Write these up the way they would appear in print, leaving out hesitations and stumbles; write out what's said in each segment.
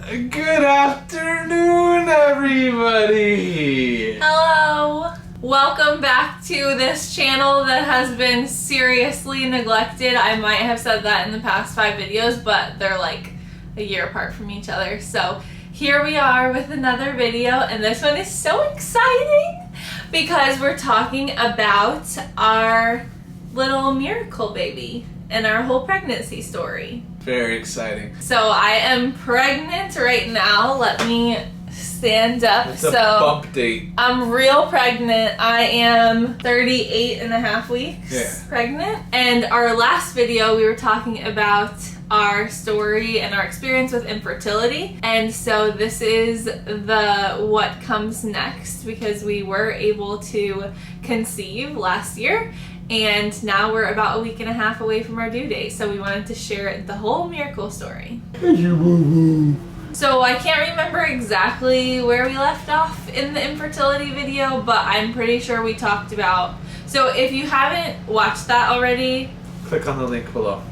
Good afternoon, everybody! Hello! Welcome back to this channel that has been seriously neglected. I might have said that in the past 5 videos, but they're like a year apart from each other. So here we are with another video, and this one is so exciting because we're talking about our little miracle baby and our whole pregnancy story. Very exciting. So I am pregnant right now. Let me stand up. It's a bump date. I'm real pregnant. I am 38 and a half weeks pregnant. And our last video we were talking about our story and our experience with infertility. And so this is the what comes next, because we were able to conceive last year. And now we're about a week and a half away from our due date, so we wanted to share the whole miracle story. So I can't remember exactly where we left off in the infertility video, but I'm pretty sure we talked about... So if you haven't watched that already... Click on the link below.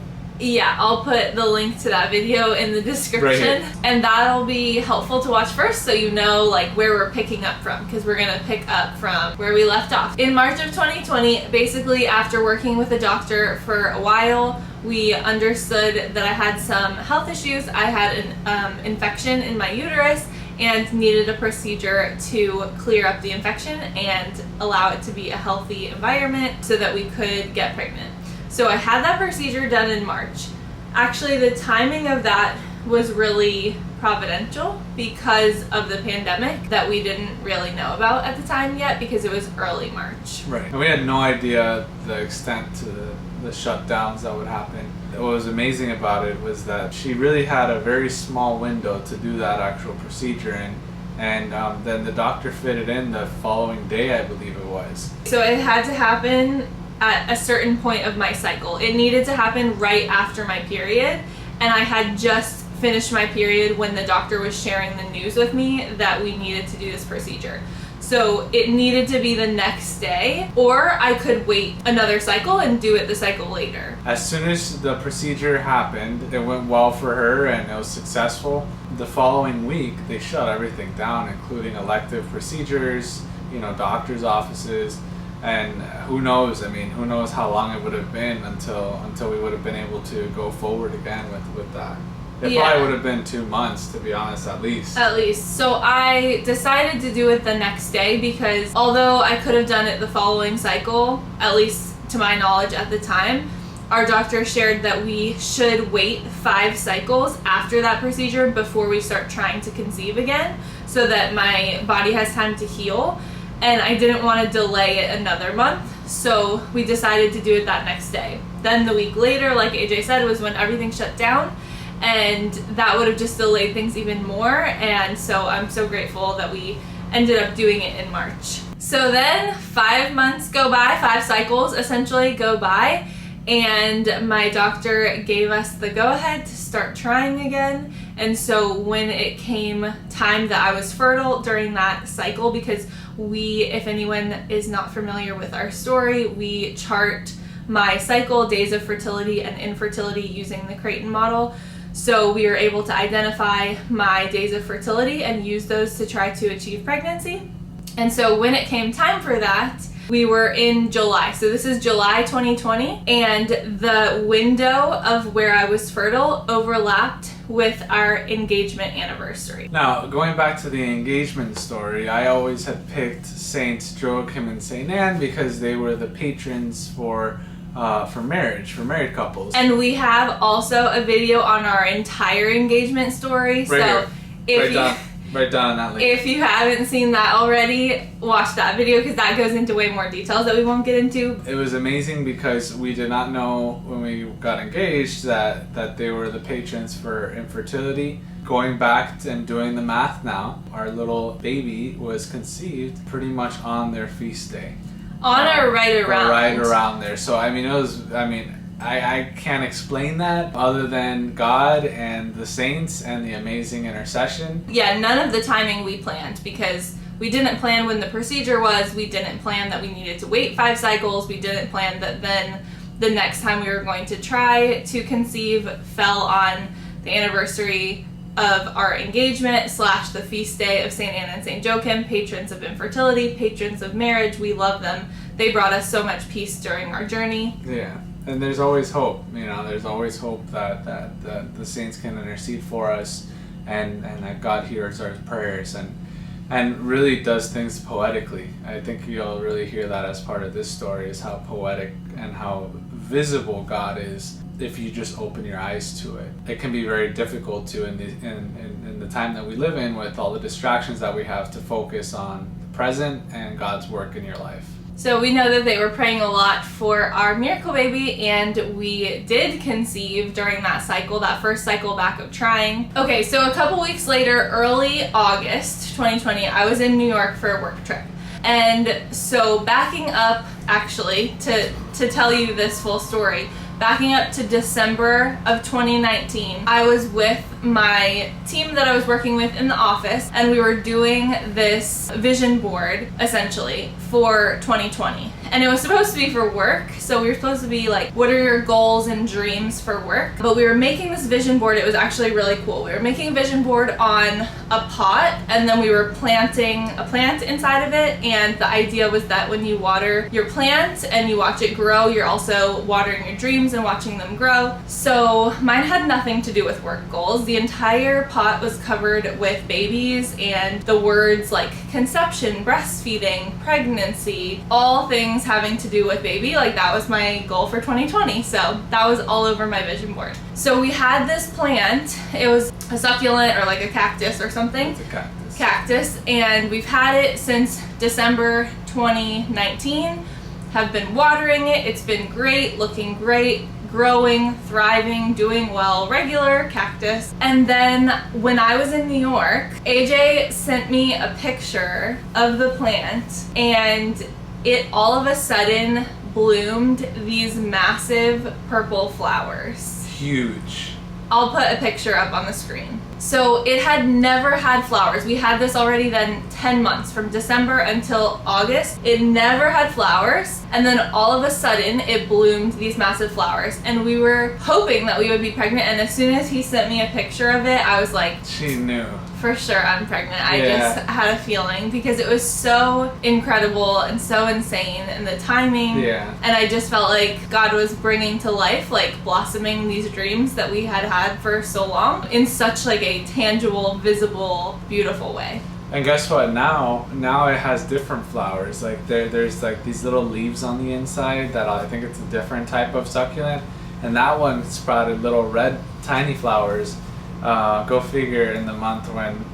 Yeah, I'll put the link to that video in the description. Right, and that'll be helpful to watch first, so you know like where we're picking up from, because we're gonna pick up from where we left off. In March of 2020, basically after working with a doctor for a while, we understood that I had some health issues. I had an infection in my uterus and needed a procedure to clear up the infection and allow it to be a healthy environment so that we could get pregnant. So I had that procedure done in March. Actually, the timing of that was really providential because of the pandemic that we didn't really know about at the time yet, because it was early March. Right. And we had no idea the extent to the shutdowns that would happen. What was amazing about it was that she really had a very small window to do that actual procedure in. And then the doctor fitted in the following day, I believe it was. So it had to happen at a certain point of my cycle. It needed to happen right after my period, and I had just finished my period when the doctor was sharing the news with me that we needed to do this procedure. So it needed to be the next day, or I could wait another cycle and do it the cycle later. As soon as the procedure happened, it went well for her and it was successful. The following week, they shut everything down, including elective procedures, doctor's offices. And who knows? I mean, who knows how long it would have been until we would have been able to go forward again with that. It probably would have been 2 months, to be honest, at least. At least. So I decided to do it the next day because although I could have done it the following cycle, at least to my knowledge at the time, our doctor shared that we should wait 5 cycles after that procedure before we start trying to conceive again, so that my body has time to heal. And I didn't want to delay it another month, so we decided to do it that next day. Then the week later, like AJ said, was when everything shut down, and that would have just delayed things even more. And so I'm so grateful that we ended up doing it in March. So then 5 months go by, 5 cycles essentially go by, and my doctor gave us the go-ahead to start trying again. And so when it came time that I was fertile during that cycle, because we, if anyone is not familiar with our story, we chart my cycle, days of fertility and infertility using the Creighton model. So we were able to identify my days of fertility and use those to try to achieve pregnancy. And so when it came time for that, we were in July. So this is July 2020, and the window of where I was fertile overlapped with our engagement anniversary. Now, going back to the engagement story, I always had picked Saints Joachim and Saint Anne because they were the patrons for marriage, for married couples. And we have also a video on our entire engagement story. Right here. Right down that link. If you haven't seen that already, watch that video because that goes into way more details that we won't get into. It was amazing because we did not know when we got engaged that they were the patrons for infertility. Going back and doing the math now, our little baby was conceived pretty much on their feast day. On or right around? Right around there. So I can't explain that other than God and the saints and the amazing intercession. Yeah, none of the timing we planned, because we didn't plan when the procedure was. We didn't plan that we needed to wait 5 cycles. We didn't plan that then the next time we were going to try to conceive fell on the anniversary of our engagement / the feast day of St. Anne and St. Joachim, patrons of infertility, patrons of marriage. We love them. They brought us so much peace during our journey. Yeah. And there's always hope, there's always hope that the saints can intercede for us, and that God hears our prayers and really does things poetically. I think you'll really hear that as part of this story, is how poetic and how visible God is if you just open your eyes to it. It can be very difficult to in the time that we live in, with all the distractions that we have, to focus on the present and God's work in your life. So we know that they were praying a lot for our miracle baby, and we did conceive during that cycle, that first cycle back of trying. Okay, so a couple weeks later, early August 2020, I was in New York for a work trip. And so backing up, actually, to tell you this full story, backing up to December of 2019, I was with my team that I was working with in the office, and we were doing this vision board, essentially, for 2020. And it was supposed to be for work, so we were supposed to be like, what are your goals and dreams for work? But we were making this vision board. It was actually really cool. We were making a vision board on a pot, and then we were planting a plant inside of it, and the idea was that when you water your plant and you watch it grow, you're also watering your dreams and watching them grow. So mine had nothing to do with work goals. The entire pot was covered with babies and the words like conception, breastfeeding, pregnancy, all things having to do with baby. Like, that was my goal for 2020. So that was all over my vision board. So we had this plant. It was a succulent or like a cactus or something. It's a cactus. Cactus, and we've had it since December 2019. Have been watering it. It's been great, looking great, growing, thriving, doing well, regular cactus. And then when I was in New York, AJ sent me a picture of the plant, and it all of a sudden bloomed these massive purple flowers. Huge. I'll put a picture up on the screen. So it had never had flowers. We had this already then 10 months, from December until August. It never had flowers, and then all of a sudden it bloomed these massive flowers, and we were hoping that we would be pregnant. And as soon as he sent me a picture of it, I was like, She knew. for sure I'm pregnant. I Yeah. just had a feeling, because it was so incredible and so insane, and the timing. Yeah. And I just felt like God was bringing to life, like blossoming these dreams that we had had for so long in such like a tangible, visible, beautiful way. And guess what? Now it has different flowers. Like there's like these little leaves on the inside that I think it's a different type of succulent, and that one sprouted little red tiny flowers. Go figure, in the month when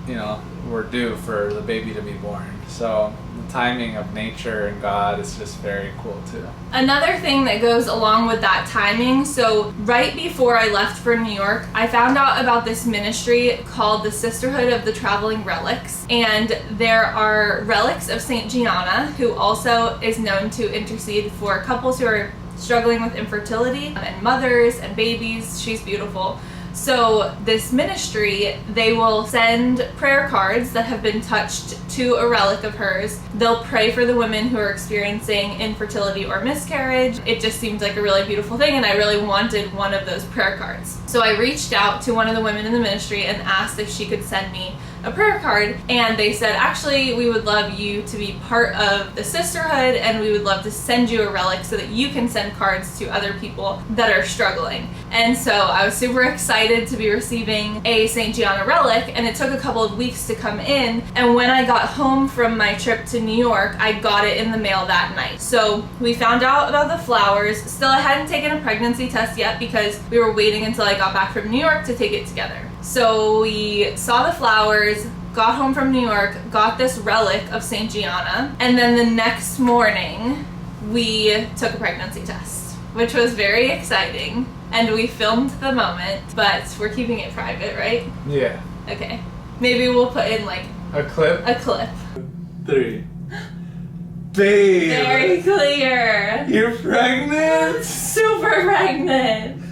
we're due for the baby to be born. So the timing of nature and God is just very cool too. Another thing that goes along with that timing, so right before I left for New York, I found out about this ministry called the Sisterhood of the Traveling Relics, and there are relics of Saint Gianna, who also is known to intercede for couples who are struggling with infertility, and mothers and babies. She's beautiful. So this ministry, they will send prayer cards that have been touched to a relic of hers. They'll pray for the women who are experiencing infertility or miscarriage. It just seemed like a really beautiful thing, and I really wanted one of those prayer cards. So I reached out to one of the women in the ministry and asked if she could send me a prayer card, and they said, actually, we would love you to be part of the sisterhood, and we would love to send you a relic so that you can send cards to other people that are struggling. And so I was super excited to be receiving a St. Gianna relic, and it took a couple of weeks to come in, and when I got home from my trip to New York, I got it in the mail that night. So we found out about the flowers. Still, I hadn't taken a pregnancy test yet because we were waiting until I got back from New York to take it together. So we saw the flowers, got home from New York, got this relic of St. Gianna, and then the next morning we took a pregnancy test, which was very exciting, and we filmed the moment, but we're keeping it private, right? Yeah. Okay. Maybe we'll put in like A clip. 3. Babe. Very clear. You're pregnant? Super pregnant.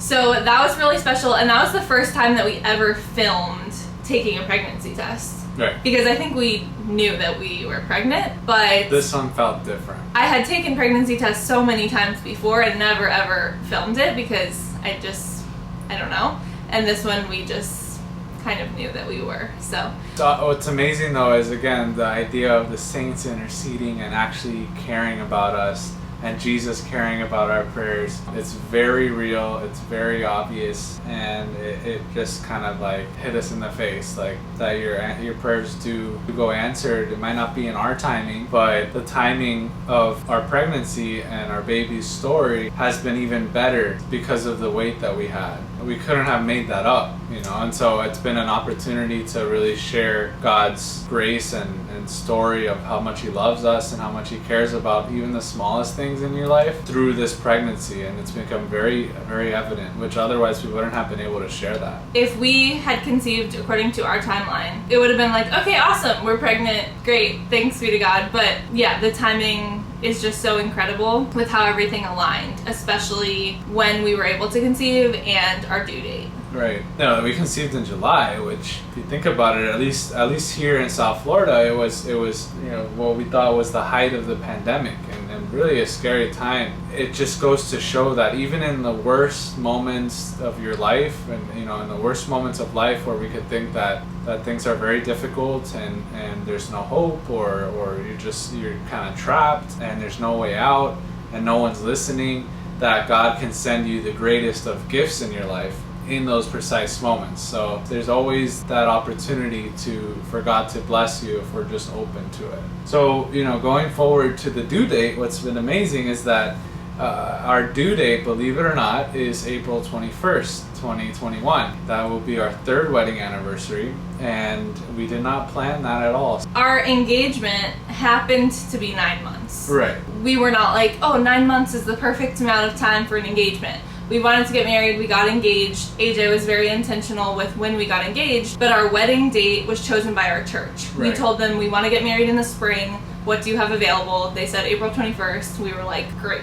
So that was really special, and that was the first time that we ever filmed taking a pregnancy test. Right. Because I think we knew that we were pregnant, but This one felt different. I had taken pregnancy tests so many times before and never ever filmed it because I don't know. And this one we just kind of knew that we were. So what's amazing though is, again, the idea of the saints interceding and actually caring about us, and Jesus caring about our prayers. It's very real, it's very obvious, and it just kind of like hit us in the face, like that your prayers do go answered. It might not be in our timing, but the timing of our pregnancy and our baby's story has been even better because of the wait that we had. We couldn't have made that up, and so it's been an opportunity to really share God's grace and story of how much He loves us and how much He cares about even the smallest things in your life through this pregnancy, and it's become very, very evident, which otherwise we wouldn't have been able to share that. If we had conceived according to our timeline, it would have been like, okay, awesome, we're pregnant, great, thanks be to God. But yeah, the timing is just so incredible with how everything aligned, especially when we were able to conceive and our due date. Right. We conceived in July, which, if you think about it, at least here in South Florida, it was what we thought was the height of the pandemic, and really a scary time. It just goes to show that even in the worst moments of your life, and in the worst moments of life where we could think that things are very difficult and there's no hope, or you're kind of trapped and there's no way out and no one's listening, that God can send you the greatest of gifts in your life in those precise moments. So there's always that opportunity for God to bless you if we're just open to it. So going forward to the due date, what's been amazing is that our due date, believe it or not, is April 21st, 2021. That will be our 3rd wedding anniversary, and we did not plan that at all. Our engagement happened to be 9 months. Right. We were not like, 9 months is the perfect amount of time for an engagement. We wanted to get married, we got engaged. AJ was very intentional with when we got engaged, but our wedding date was chosen by our church. Right. We told them we want to get married in the spring. What do you have available? They said April 21st. We were like, great.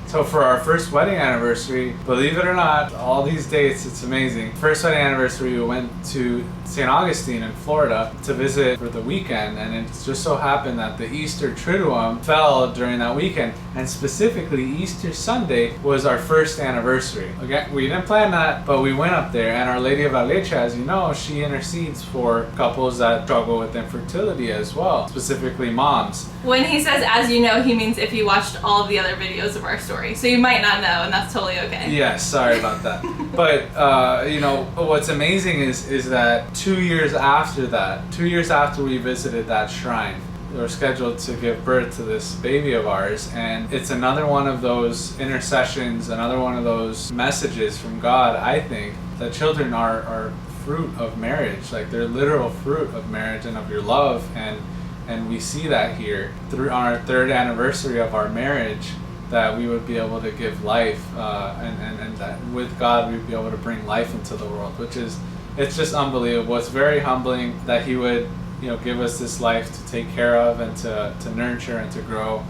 So for our first wedding anniversary, believe it or not, all these dates, it's amazing. First wedding anniversary, we went to St. Augustine in Florida to visit for the weekend, and it just so happened that the Easter Triduum fell during that weekend, and specifically Easter Sunday was our first anniversary. Again, we didn't plan that, but we went up there, and Our Lady of La Leche, as you know, she intercedes for couples that struggle with infertility as well, specifically moms. When he says, as you know, he means if you watched all of the other videos of our story. So you might not know, and that's totally okay. Yes, sorry about that. But, what's amazing is that 2 years after we visited that shrine, we were scheduled to give birth to this baby of ours, and it's another one of those intercessions, another one of those messages from God, I think, that children are fruit of marriage. Like, they're literal fruit of marriage and of your love, and we see that here through our 3rd anniversary of our marriage, that we would be able to give life, and that with God we'd be able to bring life into the world, it's just unbelievable. It's very humbling that He would give us this life to take care of and to nurture and to grow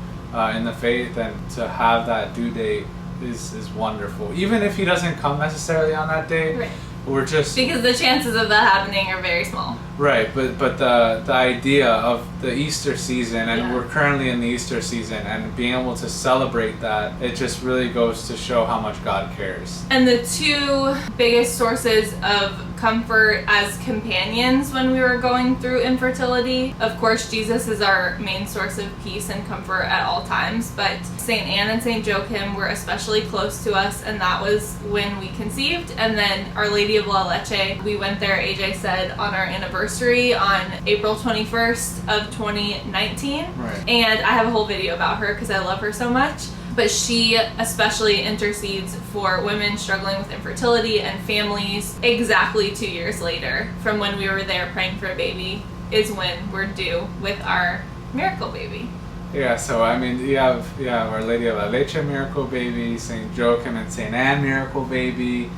in the faith, and to have that due date is wonderful. Even if He doesn't come necessarily on that day, right. We're just, because the chances of that happening are very small. Right, but the idea of the Easter season, and Yeah. we're currently in the Easter season, and being able to celebrate that, it just really goes to show how much God cares. And the 2 biggest sources of comfort as companions when we were going through infertility, of course, Jesus is our main source of peace and comfort at all times, but St. Anne and St. Joachim were especially close to us, and that was when we conceived. And then Our Lady of La Leche, we went there, AJ said, on our anniversary on April 21st of 2019. Right. And I have a whole video about her because I love her so much. But she especially intercedes for women struggling with infertility and families. Exactly 2 years later from when we were there praying for a baby is when we're due with our miracle baby. Yeah, so I mean, you have Our Lady of La Leche miracle baby, St. Joachim and St. Anne miracle baby,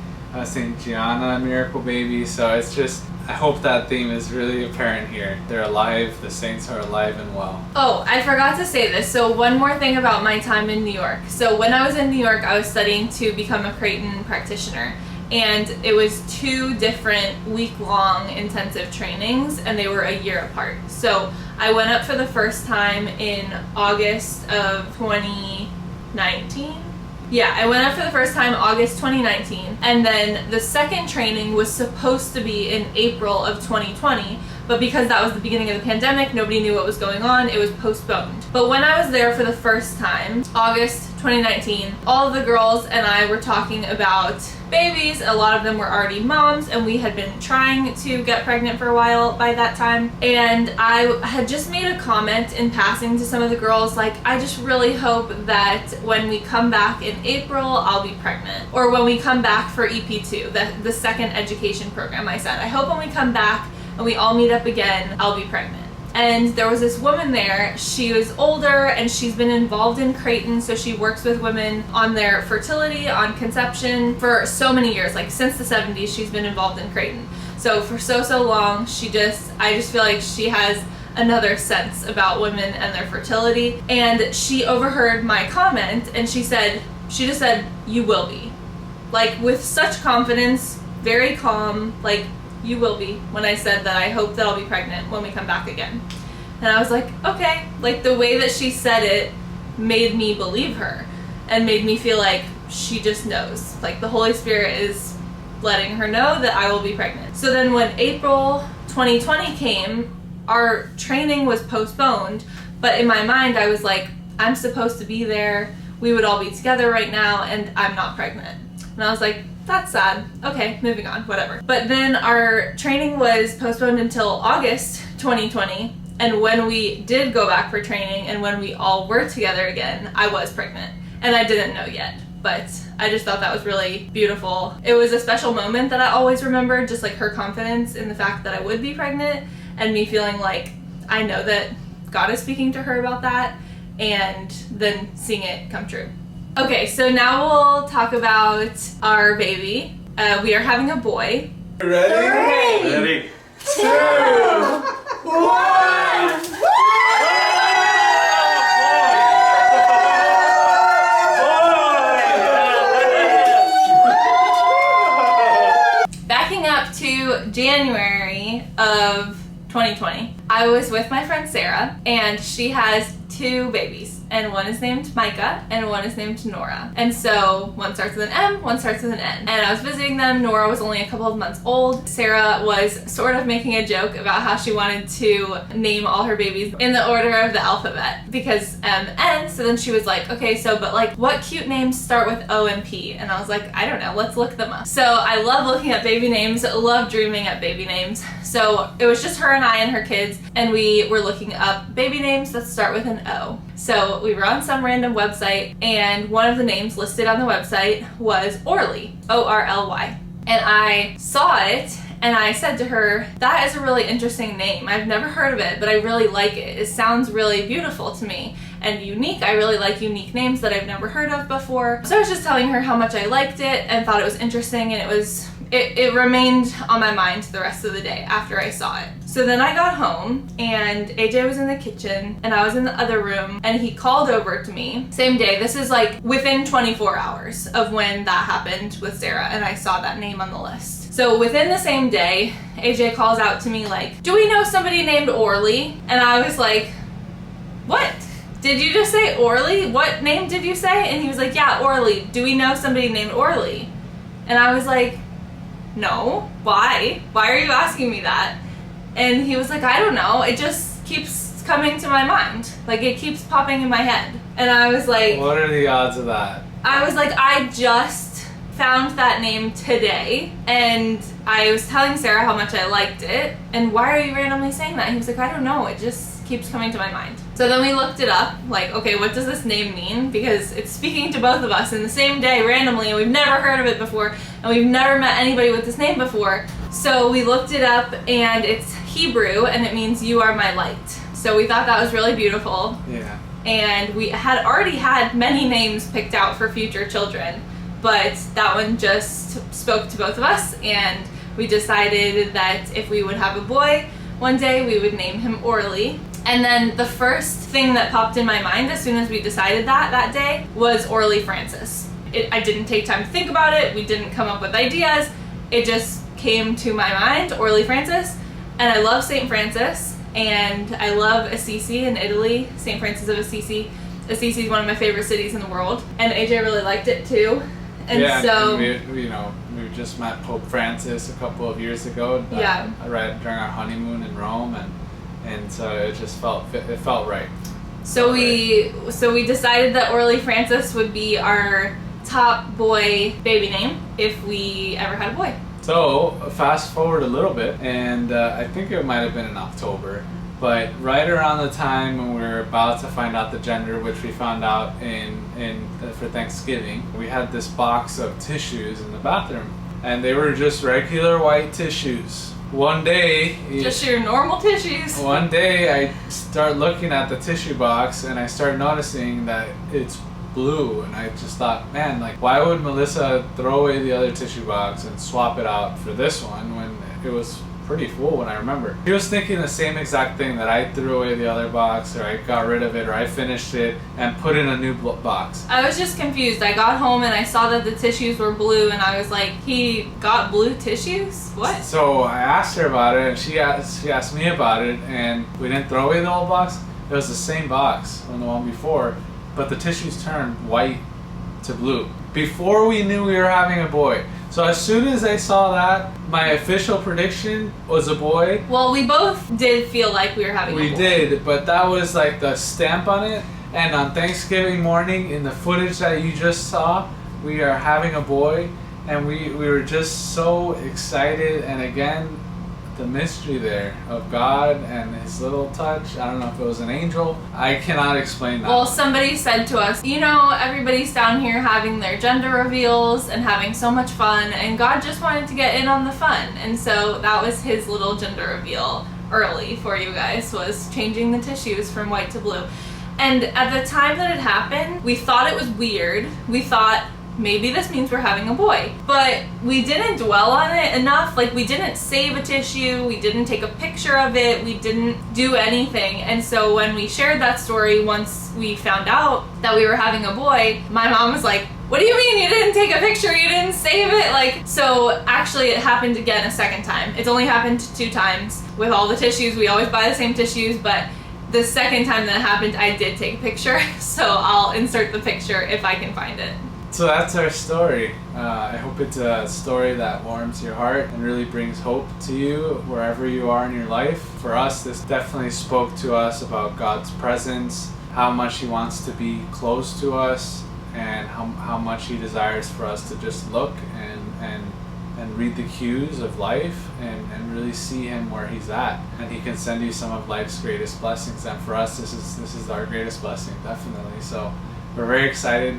St. Gianna miracle baby. So it's just, I hope that theme is really apparent here. They're alive, the saints are alive and well. Oh, I forgot to say this. So one more thing about my time in New York. So when I was in New York, I was studying to become a Creighton practitioner. And it was 2 different week-long intensive trainings, and they were a year apart. So I went up for the first time in August of 2019. Yeah, I went up for the first time August 2019, and then the second training was supposed to be in April of 2020, but because that was the beginning of the pandemic, nobody knew what was going on, it was postponed. But when I was there for the first time, August 2019, all of the girls and I were talking about babies. A lot of them were already moms, and we had been trying to get pregnant for a while by that time. And I had just made a comment in passing to some of the girls, like, I just really hope that when we come back in April, I'll be pregnant. Or when we come back for EP2, the second education program, I said, I hope when we come back and we all meet up again, I'll be pregnant. And there was this woman there. She was older and she's been involved in Creighton, so she works with women on their fertility, on conception for so many years. Like since the 70s, she's been involved in Creighton. So for so long, I just feel like she has another sense about women and their fertility. And she overheard my comment and she just said, "You will be." Like with such confidence, very calm, like, "You will be," when I said that I hope that I'll be pregnant when we come back again. And I was like, okay. Like the way that she said it made me believe her and made me feel like she just knows. Like the Holy Spirit is letting her know that I will be pregnant. So then when April 2020 came, our training was postponed, but in my mind I was like, I'm supposed to be there. We would all be together right now and I'm not pregnant. And I was like, that's sad. Okay, moving on, whatever. But then our training was postponed until August 2020, and when we did go back for training and when we all were together again, I was pregnant. And I didn't know yet, but I just thought that was really beautiful. It was a special moment that I always remember, just like her confidence in the fact that I would be pregnant and me feeling like I know that God is speaking to her about that, and then seeing it come true. Okay, so now we'll talk about our baby. We are having a boy. Ready? 3, Ready. 2, 1. Backing up to January of 2020, I was with my friend Sarah, and she has 2 babies, and one is named Micah and one is named Nora. And so one starts with an M, one starts with an N. And I was visiting them. Nora was only a couple of months old. Sarah was sort of making a joke about how she wanted to name all her babies in the order of the alphabet because M, N. So then she was like, okay, so but like what cute names start with O and P? And I was like, I don't know, let's look them up. So I love looking at baby names, love dreaming up baby names. So it was just her and I and her kids, and we were looking up baby names that start with an O. So we were on some random website, and one of the names listed on the website was Orly, O-R-L-Y. And I saw it, and I said to her, that is a really interesting name. I've never heard of it, but I really like it. It sounds really beautiful to me and unique. I really like unique names that I've never heard of before. So I was just telling her how much I liked it and thought it was interesting, and it remained on my mind the rest of the day after I saw it. So then I got home, and AJ was in the kitchen and I was in the other room, and he called over to me same day. This is like within 24 hours of when that happened with Sarah, and I saw that name on the list. So within the same day, AJ calls out to me like, do we know somebody named Orly? And I was like, what? Did you just say Orly? What name did you say? And he was like, yeah, Orly. Do we know somebody named Orly? And I was like, no. Why? Why are you asking me that? And he was like, I don't know. It just keeps coming to my mind. Like, it keeps popping in my head. And I was like... What are the odds of that? I was like, I just found that name today, and I was telling Sarah how much I liked it, and why are you randomly saying that? He was like, I don't know. It just keeps coming to my mind. So then we looked it up, like, okay, what does this name mean? Because it's speaking to both of us in the same day randomly, and we've never heard of it before, and we've never met anybody with this name before. So we looked it up, and it's Hebrew, and it means you are my light. So we thought that was really beautiful. Yeah. And we had already had many names picked out for future children, but that one just spoke to both of us, and we decided that if we would have a boy one day, we would name him Orly. And then the first thing that popped in my mind as soon as we decided that day was Orly Francis. I didn't take time to think about it. We didn't come up with ideas. It just came to my mind, Orly Francis. And I love St. Francis, and I love Assisi in Italy, St. Francis of Assisi. Assisi's one of my favorite cities in the world, and AJ really liked it too. And yeah, so and we just met Pope Francis a couple of years ago. Right during our honeymoon in Rome, and so it just felt right. So we decided that Orly Francis would be our top boy baby name if we ever had a boy. So fast forward a little bit, and I think it might have been in October, but right around the time when we were about to find out the gender, which we found out for Thanksgiving, we had this box of tissues in the bathroom, and they were just regular white tissues. One day, just your normal tissues. One day, I start looking at the tissue box, and I start noticing that it's blue, and I just thought, man, like, why would Melissa throw away the other tissue box and swap it out for this one when it was pretty full when I remember? She was thinking the same exact thing, that I threw away the other box, or I got rid of it, or I finished it and put in a new box. I was just confused. I got home and I saw that the tissues were blue, and I was like, he got blue tissues? What? So I asked her about it, and she asked me about it, and we didn't throw away the old box. It was the same box from the one before, but the tissues turned white to blue before we knew we were having a boy. So as soon as I saw that, my official prediction was a boy. Well, we both did feel like we were having a boy. We did, but that was like the stamp on it. And on Thanksgiving morning, in the footage that you just saw, we are having a boy, and we were just so excited. And again, the mystery there of God and his little touch. I don't know if it was an angel. I cannot explain that. Well, somebody said to us, everybody's down here having their gender reveals and having so much fun, and God just wanted to get in on the fun. And so that was his little gender reveal early for you guys, was changing the tissues from white to blue. And at the time that it happened, we thought it was weird. We thought, maybe this means we're having a boy. But we didn't dwell on it enough. Like, we didn't save a tissue, we didn't take a picture of it, we didn't do anything. And so when we shared that story, once we found out that we were having a boy, my mom was like, what do you mean you didn't take a picture, you didn't save it? So actually it happened again a second time. It's only happened 2 times with all the tissues. We always buy the same tissues, but the second time that it happened, I did take a picture. So I'll insert the picture if I can find it. So that's our story. I hope it's a story that warms your heart and really brings hope to you wherever you are in your life. For us, this definitely spoke to us about God's presence, how much he wants to be close to us, and how much he desires for us to just look and read the cues of life and really see him where he's at. And he can send you some of life's greatest blessings. And for us, this is our greatest blessing, definitely. So we're very excited.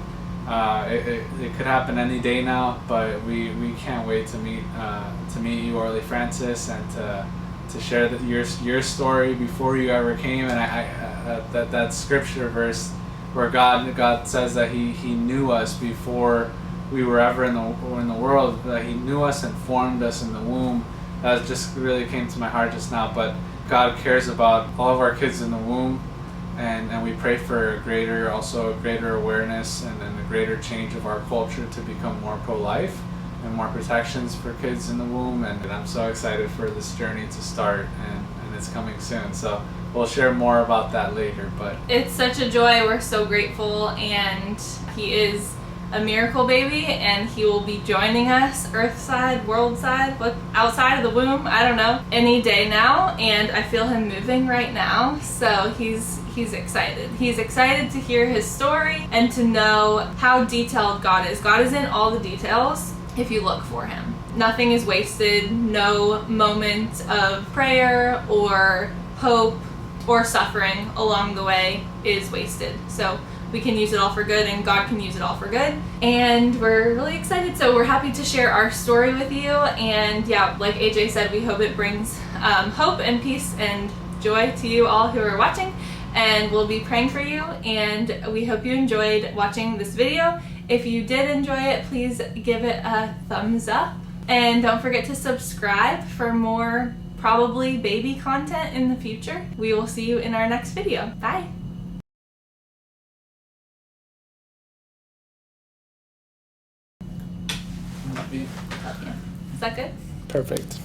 It could happen any day now, but we can't wait to meet you, Orly Francis, and to share your story before you ever came. And that scripture verse where God says that he knew us before we were ever in the world, that he knew us and formed us in the womb. That just really came to my heart just now. But God cares about all of our kids in the womb. And we pray for a greater awareness and a greater change of our culture to become more pro-life and more protections for kids in the womb. And I'm so excited for this journey to start, and it's coming soon. So we'll share more about that later. But it's such a joy. We're so grateful, and he is a miracle baby, and he will be joining us earthside, worldside, outside of the womb, I don't know, any day now. And I feel him moving right now, so he's excited. He's excited to hear his story and to know how detailed God is. God is in all the details if you look for him. Nothing is wasted. No moment of prayer or hope or suffering along the way is wasted. So we can use it all for good, and God can use it all for good. And we're really excited. So we're happy to share our story with you. And yeah, like AJ said, we hope it brings hope and peace and joy to you all who are watching. And we'll be praying for you. And we hope you enjoyed watching this video. If you did enjoy it, please give it a thumbs up. And don't forget to subscribe for more probably baby content in the future. We will see you in our next video. Bye. Is that good? Perfect.